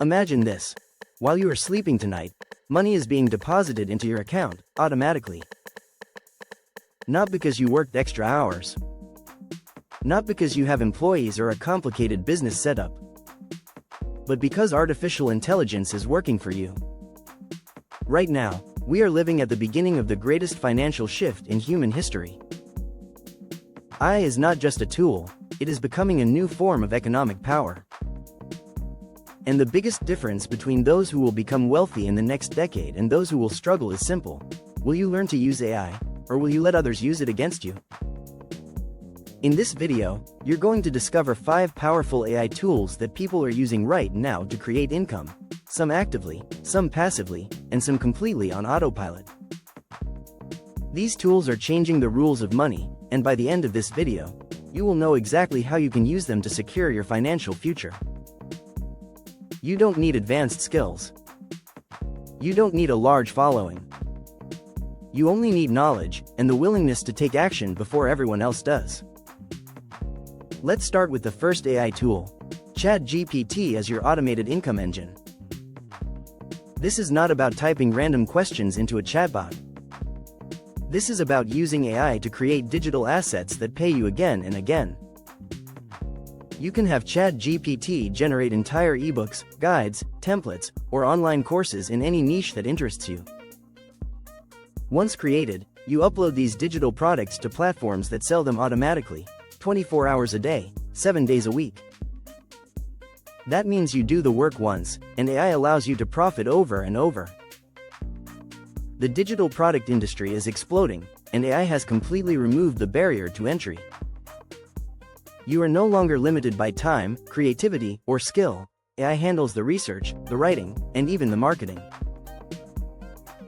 Imagine this. While you are sleeping tonight, money is being deposited into your account, automatically. Not because you worked extra hours. Not because you have employees or a complicated business setup. But because artificial intelligence is working for you. Right now, we are living at the beginning of the greatest financial shift in human history. AI is not just a tool, it is becoming a new form of economic power. And the biggest difference between those who will become wealthy in the next decade and those who will struggle is simple. Will you learn to use AI, or will you let others use it against you? In this video, you're going to discover 5 powerful AI tools that people are using right now to create income, some actively, some passively, and some completely on autopilot. These tools are changing the rules of money, and by the end of this video, you will know exactly how you can use them to secure your financial future. You don't need advanced skills. You don't need a large following. You only need knowledge and the willingness to take action before everyone else does. Let's start with the first AI tool, ChatGPT as your automated income engine. This is not about typing random questions into a chatbot. This is about using AI to create digital assets that pay you again and again. You can have ChatGPT generate entire ebooks, guides, templates, or online courses in any niche that interests you. Once created, you upload these digital products to platforms that sell them automatically, 24 hours a day, 7 days a week. That means you do the work once, and AI allows you to profit over and over. The digital product industry is exploding, and AI has completely removed the barrier to entry. You are no longer limited by time, creativity, or skill. AI handles the research, the writing, and even the marketing.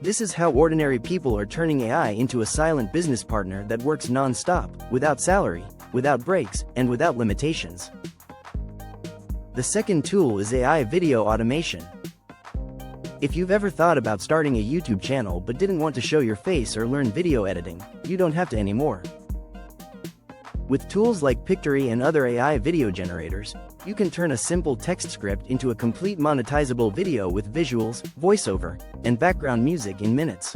This is how ordinary people are turning AI into a silent business partner that works non-stop, without salary, without breaks, and without limitations. The second tool is AI video automation. If you've ever thought about starting a YouTube channel but didn't want to show your face or learn video editing, you don't have to anymore. With tools like Pictory and other AI video generators, you can turn a simple text script into a complete monetizable video with visuals, voiceover, and background music in minutes.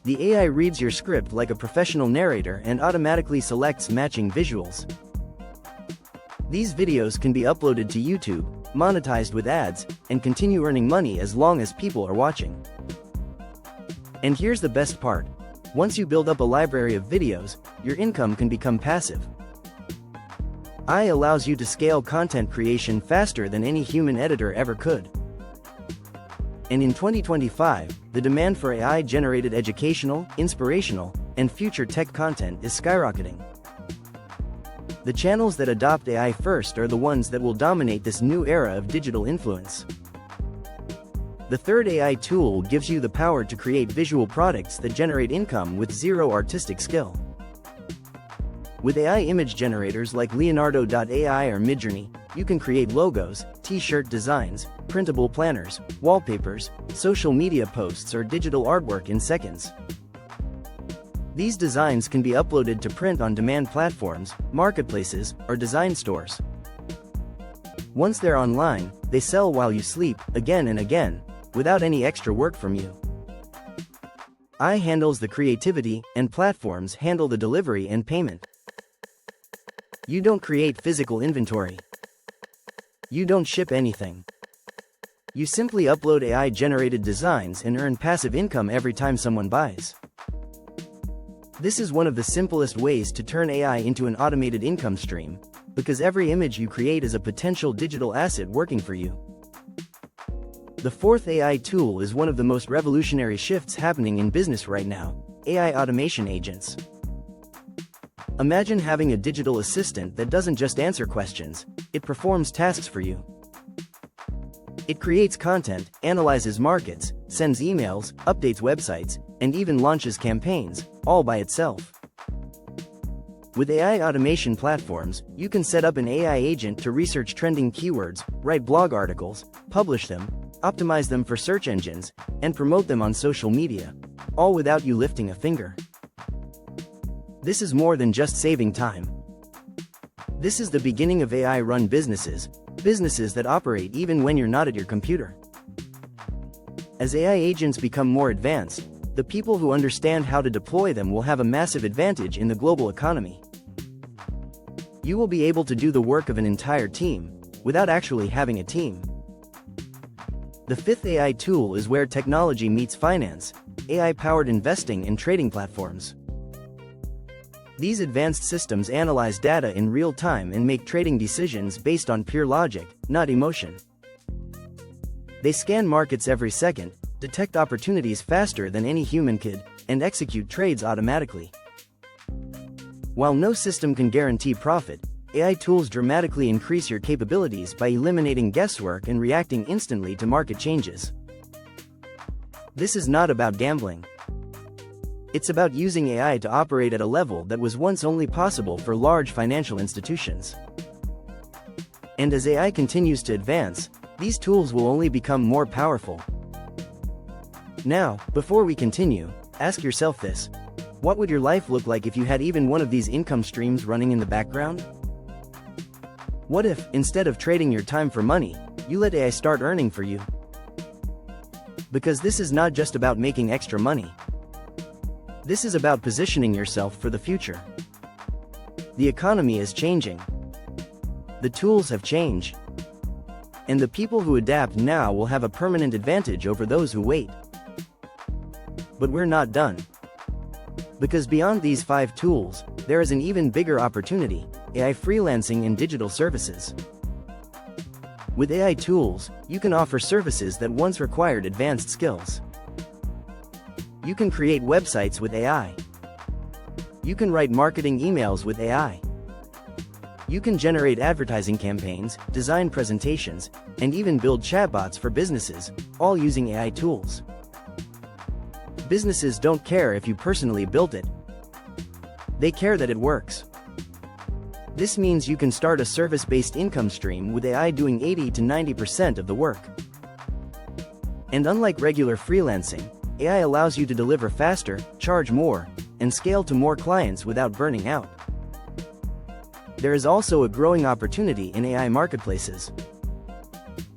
The AI reads your script like a professional narrator and automatically selects matching visuals. These videos can be uploaded to YouTube, monetized with ads, and continue earning money as long as people are watching. And here's the best part. Once you build up a library of videos, your income can become passive. AI allows you to scale content creation faster than any human editor ever could. And in 2025, the demand for AI-generated educational, inspirational, and future tech content is skyrocketing. The channels that adopt AI first are the ones that will dominate this new era of digital influence. The third AI tool gives you the power to create visual products that generate income with zero artistic skill. With AI image generators like Leonardo.ai or Midjourney, you can create logos, t-shirt designs, printable planners, wallpapers, social media posts, or digital artwork in seconds. These designs can be uploaded to print-on-demand platforms, marketplaces, or design stores. Once they're online, they sell while you sleep, again and again, without any extra work from you. AI handles the creativity, and platforms handle the delivery and payment. You don't create physical inventory. You don't ship anything. You simply upload AI-generated designs and earn passive income every time someone buys. This is one of the simplest ways to turn AI into an automated income stream, because every image you create is a potential digital asset working for you. The fourth AI tool is one of the most revolutionary shifts happening in business right now: AI automation agents. Imagine having a digital assistant that doesn't just answer questions, it performs tasks for you. It creates content, analyzes markets, sends emails, updates websites, and even launches campaigns, all by itself. With AI automation platforms, you can set up an AI agent to research trending keywords, write blog articles, publish them, optimize them for search engines, and promote them on social media, all without you lifting a finger. This is more than just saving time. This is the beginning of AI-run businesses, businesses that operate even when you're not at your computer. As AI agents become more advanced, the people who understand how to deploy them will have a massive advantage in the global economy. You will be able to do the work of an entire team, without actually having a team. The fifth AI tool is where technology meets finance, AI-powered investing and trading platforms. These advanced systems analyze data in real time and make trading decisions based on pure logic, not emotion. They scan markets every second, detect opportunities faster than any human could, and execute trades automatically. While no system can guarantee profit, AI tools dramatically increase your capabilities by eliminating guesswork and reacting instantly to market changes. This is not about gambling. It's about using AI to operate at a level that was once only possible for large financial institutions. And as AI continues to advance, these tools will only become more powerful. Now, before we continue, ask yourself this: what would your life look like if you had even one of these income streams running in the background? What if, instead of trading your time for money, you let AI start earning for you? Because this is not just about making extra money. This is about positioning yourself for the future. The economy is changing. The tools have changed. And the people who adapt now will have a permanent advantage over those who wait. But we're not done. Because beyond these 5 tools, there is an even bigger opportunity: AI freelancing and digital services. With AI tools, you can offer services that once required advanced skills. You can create websites with AI. You can write marketing emails with AI. You can generate advertising campaigns, design presentations, and even build chatbots for businesses, all using AI tools. Businesses don't care if you personally built it. They care that it works. This means you can start a service-based income stream with AI doing 80 to 90% of the work. And unlike regular freelancing, AI allows you to deliver faster, charge more, and scale to more clients without burning out. There is also a growing opportunity in AI marketplaces.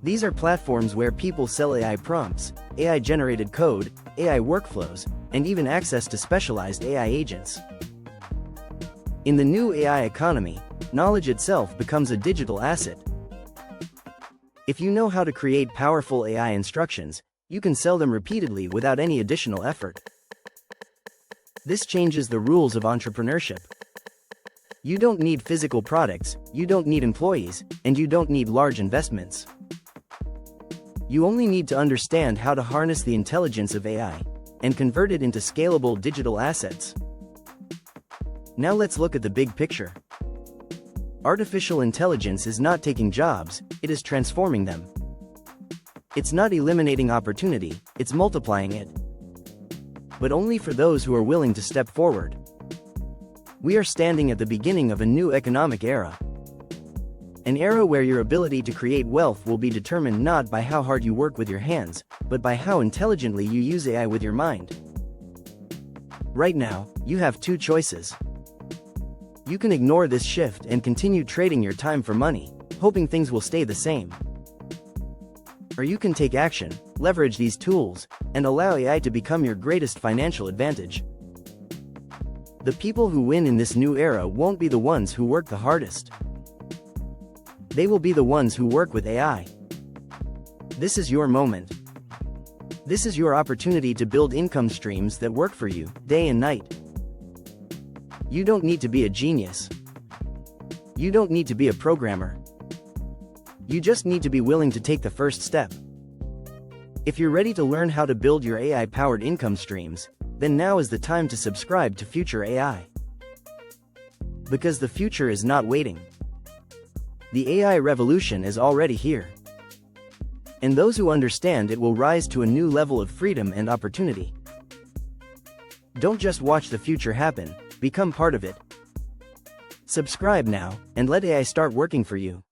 These are platforms where people sell AI prompts, AI-generated code, AI workflows, and even access to specialized AI agents. In the new AI economy, knowledge itself becomes a digital asset. If you know how to create powerful AI instructions, you can sell them repeatedly without any additional effort. This changes the rules of entrepreneurship. You don't need physical products, you don't need employees, and you don't need large investments. You only need to understand how to harness the intelligence of AI and convert it into scalable digital assets. Now let's look at the big picture. Artificial intelligence is not taking jobs, it is transforming them. It's not eliminating opportunity, it's multiplying it. But only for those who are willing to step forward. We are standing at the beginning of a new economic era. An era where your ability to create wealth will be determined not by how hard you work with your hands, but by how intelligently you use AI with your mind. Right now, you have 2 choices. You can ignore this shift and continue trading your time for money, hoping things will stay the same. Or you can take action, leverage these tools, and allow AI to become your greatest financial advantage. The people who win in this new era won't be the ones who work the hardest. They will be the ones who work with AI. This is your moment. This is your opportunity to build income streams that work for you, day and night. You don't need to be a genius. You don't need to be a programmer. You just need to be willing to take the first step. If you're ready to learn how to build your AI-powered income streams, then now is the time to subscribe to Future AI. Because the future is not waiting. The AI revolution is already here. And those who understand it will rise to a new level of freedom and opportunity. Don't just watch the future happen, become part of it. Subscribe now, and let AI start working for you.